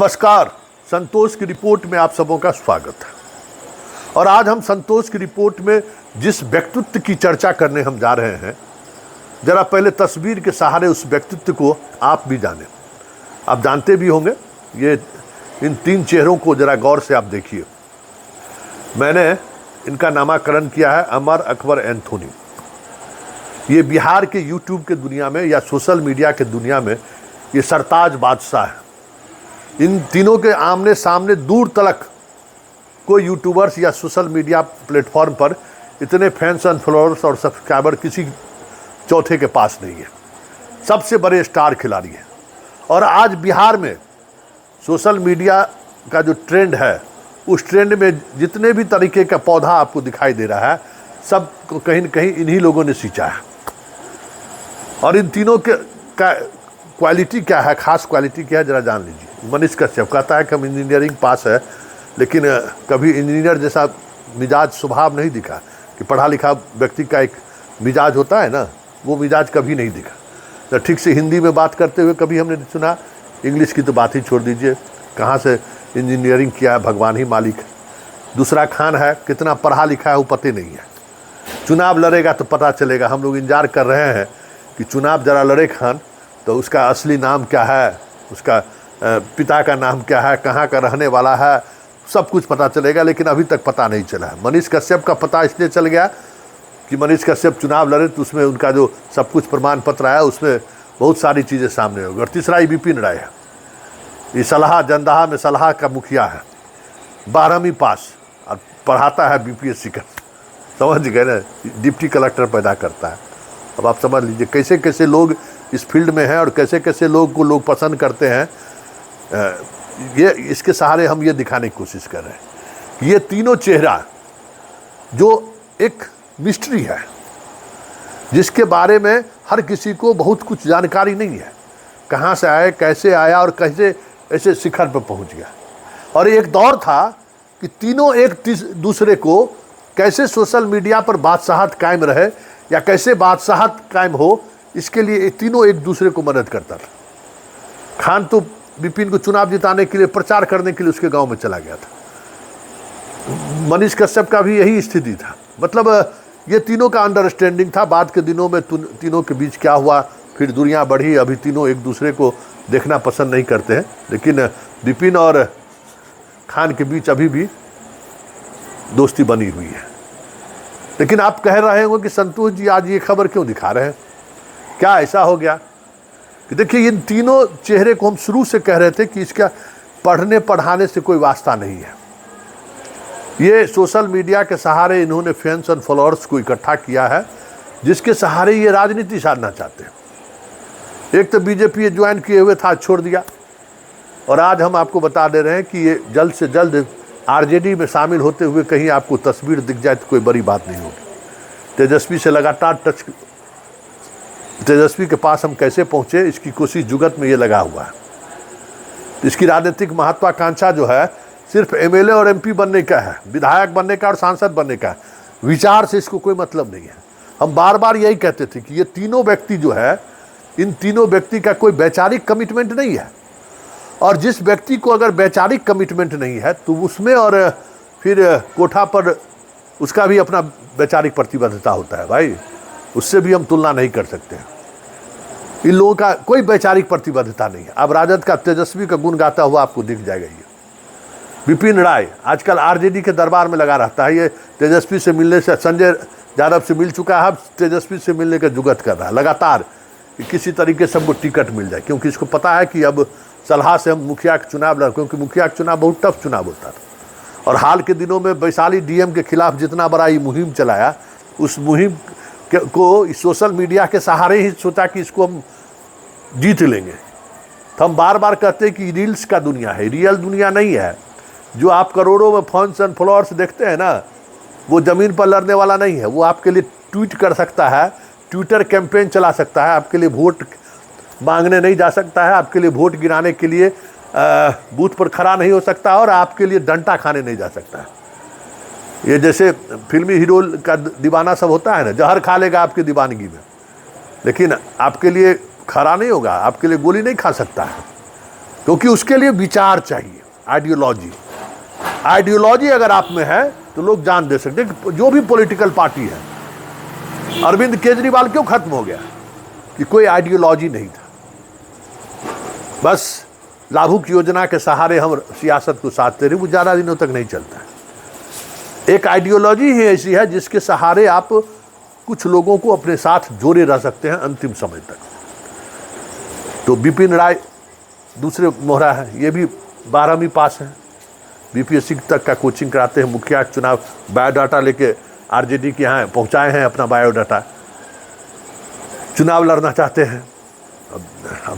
नमस्कार, संतोष की रिपोर्ट में आप सबों का स्वागत है। और आज हम संतोष की रिपोर्ट में जिस व्यक्तित्व की चर्चा करने हम जा रहे हैं, जरा पहले तस्वीर के सहारे उस व्यक्तित्व को आप भी जानें। आप जानते भी होंगे, ये इन तीन चेहरों को जरा गौर से आप देखिए। मैंने इनका नामकरण किया है अमर अकबर एंथोनी। ये बिहार के यूट्यूब के दुनिया में या सोशल मीडिया के दुनिया में ये सरताज बादशाह है। इन तीनों के आमने सामने दूर तलक कोई यूट्यूबर्स या सोशल मीडिया प्लेटफॉर्म पर इतने फैंस एंड फॉलोअर्स और सब्सक्राइबर किसी चौथे के पास नहीं है। सबसे बड़े स्टार खिलाड़ी हैं। और आज बिहार में सोशल मीडिया का जो ट्रेंड है, उस ट्रेंड में जितने भी तरीके का पौधा आपको दिखाई दे रहा है, सब को कहीं न कहीं इन्हीं लोगों ने सींचा है। और इन तीनों के का क्वालिटी क्या है, खास क्वालिटी क्या है, जरा जान लीजिए। मनीष कश्यप कहता है कि हम इंजीनियरिंग पास है, लेकिन कभी इंजीनियर जैसा मिजाज स्वभाव नहीं दिखा कि पढ़ा लिखा व्यक्ति का एक मिजाज होता है ना, वो मिजाज कभी नहीं दिखा। तो ठीक से हिंदी में बात करते हुए कभी हमने सुना। इंग्लिश की तो बात ही छोड़ दीजिए, कहाँ से इंजीनियरिंग किया है भगवान ही मालिक है। दूसरा खान है, कितना पढ़ा लिखा है वो पता नहीं है। चुनाव लड़ेगा तो पता चलेगा। हम लोग इंतजार कर रहे हैं कि चुनाव जरा लड़े खान, तो उसका असली नाम क्या है, उसका पिता का नाम क्या है, कहाँ का रहने वाला है, सब कुछ पता चलेगा। लेकिन अभी तक पता नहीं चला है। मनीष कश्यप का पता इसलिए चल गया कि मनीष कश्यप चुनाव लड़े तो उसमें उनका जो सब कुछ प्रमाण पत्र आया, उसमें बहुत सारी चीज़ें सामने होगी। और तीसरा ही विपिन राय है। ये सलाह जंदाहा में सलाह का मुखिया है, 12वीं पास, और पढ़ाता है बीपीएससी का। समझ गए ना, डिप्टी कलेक्टर पैदा करता है। अब आप समझ लीजिए कैसे कैसे लोग इस फील्ड में हैं और कैसे कैसे लोग को लोग पसंद करते हैं। ये इसके सहारे हम ये दिखाने की कोशिश कर रहे हैं कि ये तीनों चेहरा जो एक मिस्ट्री है, जिसके बारे में हर किसी को बहुत कुछ जानकारी नहीं है। कहाँ से आए, कैसे आया और कैसे ऐसे शिखर पर पहुंच गया। और एक दौर था कि तीनों एक दूसरे को कैसे सोशल मीडिया पर बादशाहत कायम रहे या कैसे बादशाहत कायम हो, इसके लिए तीनों एक दूसरे को मदद करता था। खान तो विपिन को चुनाव जिताने के लिए, प्रचार करने के लिए उसके गांव में चला गया था। मनीष कश्यप का भी यही स्थिति था। मतलब ये तीनों का अंडरस्टैंडिंग था। बाद के दिनों में तीनों के बीच क्या हुआ, फिर दुनिया बढ़ी। अभी तीनों एक दूसरे को देखना पसंद नहीं करते हैं, लेकिन विपिन और खान के बीच अभी भी दोस्ती बनी हुई है। लेकिन आप कह रहे होंगे कि संतोष जी आज ये खबर क्यों दिखा रहे हैं, क्या ऐसा हो गया? कि देखिए, इन तीनों चेहरे को हम शुरू से कह रहे थे कि इसका पढ़ने पढ़ाने से कोई वास्ता नहीं है। ये सोशल मीडिया के सहारे इन्होंने फैंस एंड फॉलोअर्स को इकट्ठा किया है, जिसके सहारे ये राजनीति साधना चाहते हैं। एक तो बीजेपी ज्वाइन किए हुए था, छोड़ दिया, और आज हम आपको बता दे रहे हैं कि ये जल्द से जल्द आरजेडी में शामिल होते हुए कहीं आपको तस्वीर दिख जाए तो कोई बड़ी बात नहीं होगी। तेजस्वी से लगातार तेजस्वी के पास हम कैसे पहुंचे, इसकी कोशिश जुगत में ये लगा हुआ है। इसकी राजनीतिक महत्वाकांक्षा जो है सिर्फ एमएलए और एमपी बनने का है, विधायक बनने का और सांसद बनने का है। विचार से इसको कोई मतलब नहीं है। हम बार बार यही कहते थे कि ये तीनों व्यक्ति जो है, इन तीनों व्यक्ति का कोई वैचारिक कमिटमेंट नहीं है। और जिस व्यक्ति को अगर वैचारिक कमिटमेंट नहीं है तो उसमें और फिर कोठा पर उसका भी अपना वैचारिक प्रतिबद्धता होता है भाई, उससे भी हम तुलना नहीं कर सकते हैं। इन लोगों का कोई वैचारिक प्रतिबद्धता नहीं है। अब राजद का तेजस्वी का गुण गाता हुआ आपको दिख जाएगा। ये विपिन राय आजकल आरजेडी के दरबार में लगा रहता है। ये तेजस्वी से मिलने से, संजय यादव से मिल चुका है, तेजस्वी से मिलने का जुगत कर रहा है लगातार कि किसी तरीके से हमको टिकट मिल जाए, क्योंकि इसको पता है कि अब सलाह से हम मुखिया के चुनाव लड़, क्योंकि मुखिया का चुनाव बहुत टफ चुनाव होता था। और हाल के दिनों में वैशाली डीएम के खिलाफ जितना बड़ा ये मुहिम चलाया, उस मुहिम को सोशल मीडिया के सहारे ही सोचा कि इसको हम जीत लेंगे। तो हम बार बार कहते हैं कि रील्स का दुनिया है, रियल दुनिया नहीं है। जो आप करोड़ों में फैंस एंड फॉलोअर्स देखते हैं ना, वो ज़मीन पर लड़ने वाला नहीं है। वो आपके लिए ट्वीट कर सकता है, ट्विटर कैंपेन चला सकता है, आपके लिए वोट मांगने नहीं जा सकता है, आपके लिए वोट गिराने के लिए बूथ पर खड़ा नहीं हो सकता, और आपके लिए डंडा खाने नहीं जा सकता है। ये जैसे फिल्मी हीरो का दीवाना सब होता है ना, जहर खा लेगा आपकी दीवानगी में, लेकिन आपके लिए खड़ा नहीं होगा, आपके लिए गोली नहीं खा सकता है। क्योंकि उसके लिए विचार चाहिए, आइडियोलॉजी। आइडियोलॉजी अगर आप में है तो लोग जान दे सकते हैं कि जो भी पॉलिटिकल पार्टी है, अरविंद केजरीवाल क्यों खत्म हो गया कि कोई आइडियोलॉजी नहीं था, बस लाभुक योजना के सहारे हम सियासत को साधते रहे, वो ज़्यादा दिनों तक नहीं चलता है। एक आइडियोलॉजी ही ऐसी है जिसके सहारे आप कुछ लोगों को अपने साथ जोड़े रह सकते हैं अंतिम समय तक। तो विपिन राय दूसरे मोहरा है, ये भी 12वीं पास है, बीपीएससी तक का कोचिंग कराते हैं, मुखिया चुनाव बायोडाटा लेके आरजेडी के यहाँ पहुँचाए हैं अपना बायोडाटा, चुनाव लड़ना चाहते हैं।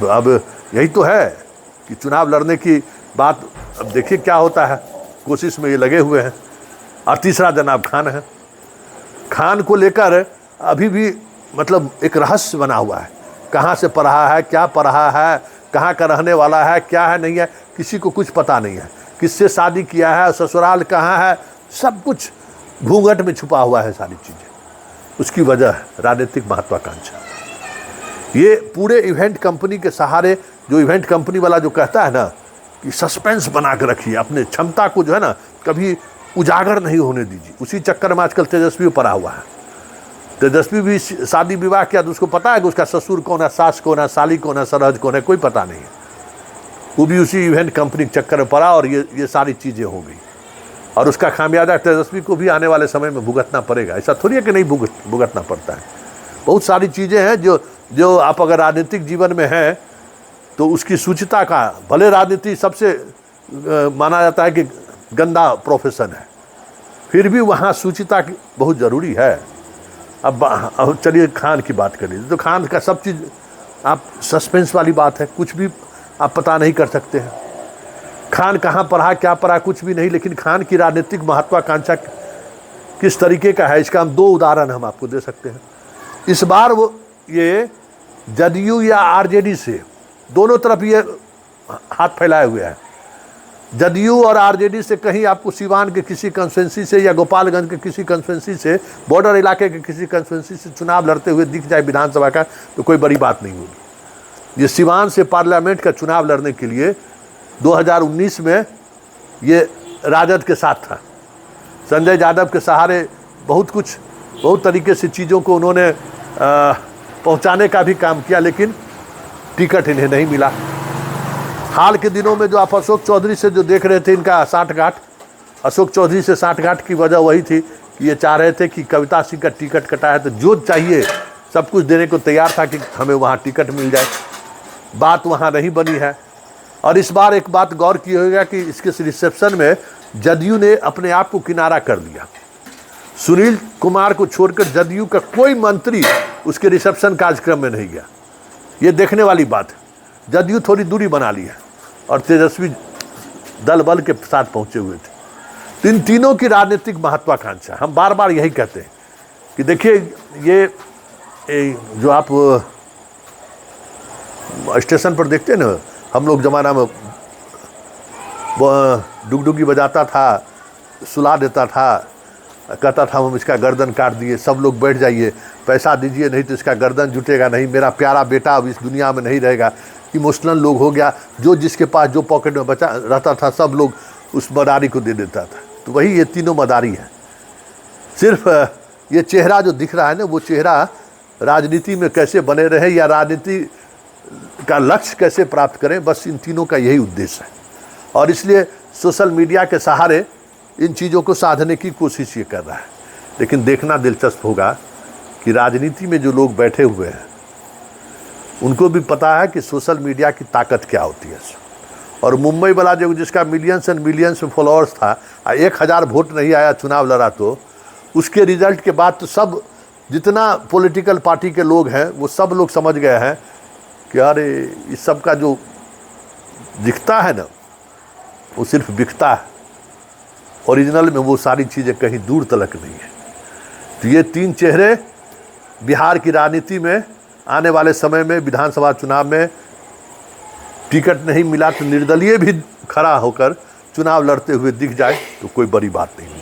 अब यही तो है कि चुनाव लड़ने की बात, अब देखिए क्या होता है, कोशिश में ये लगे हुए हैं। और तीसरा जनाब खान है। खान को लेकर अभी भी मतलब एक रहस्य बना हुआ है, कहाँ से पढ़ा है, क्या पढ़ा है, कहाँ का रहने वाला है, क्या है नहीं है, किसी को कुछ पता नहीं है, किससे शादी किया है, ससुराल कहाँ है, सब कुछ घूंघट में छुपा हुआ है सारी चीज़ें। उसकी वजह है राजनीतिक महत्वाकांक्षा। ये पूरे इवेंट कंपनी के सहारे, जो इवेंट कंपनी वाला जो कहता है ना कि सस्पेंस बना के रखिए, अपने क्षमता को जो है ना कभी उजागर नहीं होने दीजिए, उसी चक्कर में आजकल तेजस्वी पड़ा हुआ है। तेजस्वी भी शादी विवाह किया तो उसको पता है कि उसका ससुर कौन है, सास कौन है, साली कौन है, सरहज कौन है, कोई पता नहीं है। वो भी उसी इवेंट कंपनी के चक्कर में पड़ा और ये सारी चीज़ें हो गई। और उसका खामियाजा तेजस्वी को भी आने वाले समय में भुगतना पड़ेगा। ऐसा थोड़ी है कि नहीं भुगतना पड़ता है। बहुत सारी चीज़ें हैं जो आप अगर राजनीतिक जीवन में हैं तो उसकी सूचिता का, भले राजनीति सबसे माना जाता है कि गंदा प्रोफेशन है, फिर भी वहाँ सूचिता की बहुत ज़रूरी है। अब चलिए खान की बात कर लीजिए, तो खान का सब चीज़ आप सस्पेंस वाली बात है, कुछ भी आप पता नहीं कर सकते हैं। खान कहाँ पढ़ा, क्या पढ़ा, कुछ भी नहीं, लेकिन खान की राजनीतिक महत्वाकांक्षा किस तरीके का है, इसका हम 2 उदाहरण हम आपको दे सकते हैं। इस बार वो ये जदयू या आरजेडी से दोनों तरफ ये हाथ फैलाए हुए हैं। जदयू और आरजेडी से कहीं आपको सिवान के किसी कंस्टिट्यूंसी से या गोपालगंज के किसी कंस्टिट्यूंसी से, बॉर्डर इलाके के किसी कंस्टिट्यूंसी से चुनाव लड़ते हुए दिख जाए विधानसभा का, तो कोई बड़ी बात नहीं होगी। ये सिवान से पार्लियामेंट का चुनाव लड़ने के लिए 2019 में ये राजद के साथ था, संजय यादव के सहारे बहुत तरीके से चीज़ों को उन्होंने पहुंचाने का भी काम किया, लेकिन टिकट इन्हें नहीं मिला। हाल के दिनों में जो आप अशोक चौधरी से जो देख रहे थे इनका साठगांठ, अशोक चौधरी से साठगांठ की वजह वही थी कि ये चाह रहे थे कि कविता सिंह का टिकट कटा है तो जो चाहिए सब कुछ देने को तैयार था कि हमें वहाँ टिकट मिल जाए। बात वहाँ नहीं बनी है। और इस बार एक बात गौर की होगा कि इसके रिसेप्शन में जदयू ने अपने आप को किनारा कर दिया। सुनील कुमार को छोड़कर जदयू का कोई मंत्री उसके रिसेप्शन कार्यक्रम में नहीं गया। ये देखने वाली बात है। जदयू थोड़ी दूरी बना ली है और तेजस्वी दल बल के साथ पहुंचे हुए थे। इन तीनों की राजनीतिक महत्वाकांक्षा, हम बार बार यही कहते हैं कि देखिए ये जो आप स्टेशन पर देखते हैं ना, हम लोग ज़माना में डुगडुगी बजाता था, सुला देता था, कहता था हम इसका गर्दन काट दिए, सब लोग बैठ जाइए, पैसा दीजिए नहीं तो इसका गर्दन जुटेगा नहीं, मेरा प्यारा बेटा अब इस दुनिया में नहीं रहेगा। इमोशनल लोग हो गया, जो जिसके पास जो पॉकेट में बचा रहता था सब लोग उस मदारी को दे देता था। तो वही ये तीनों मदारी हैं। सिर्फ ये चेहरा जो दिख रहा है ना, वो चेहरा राजनीति में कैसे बने रहे या राजनीति का लक्ष्य कैसे प्राप्त करें, बस इन तीनों का यही उद्देश्य है। और इसलिए सोशल मीडिया के सहारे इन चीज़ों को साधने की कोशिश ये कर रहा है। लेकिन देखना दिलचस्प होगा कि राजनीति में जो लोग बैठे हुए हैं उनको भी पता है कि सोशल मीडिया की ताकत क्या होती है। और मुंबई वाला जो जिसका मिलियंस एंड मिलियंस में फॉलोअर्स था, 1000 वोट नहीं आया, चुनाव लड़ा, तो उसके रिजल्ट के बाद तो सब जितना पॉलिटिकल पार्टी के लोग हैं वो सब लोग समझ गए हैं कि अरे इस सब का जो दिखता है ना वो सिर्फ बिकता है, ओरिजिनल में वो सारी चीज़ें कहीं दूर तलक नहीं है। तो ये 3 चेहरे बिहार की राजनीति में आने वाले समय में विधानसभा चुनाव में टिकट नहीं मिला तो निर्दलीय भी खड़ा होकर चुनाव लड़ते हुए दिख जाए तो कोई बड़ी बात नहीं होगी।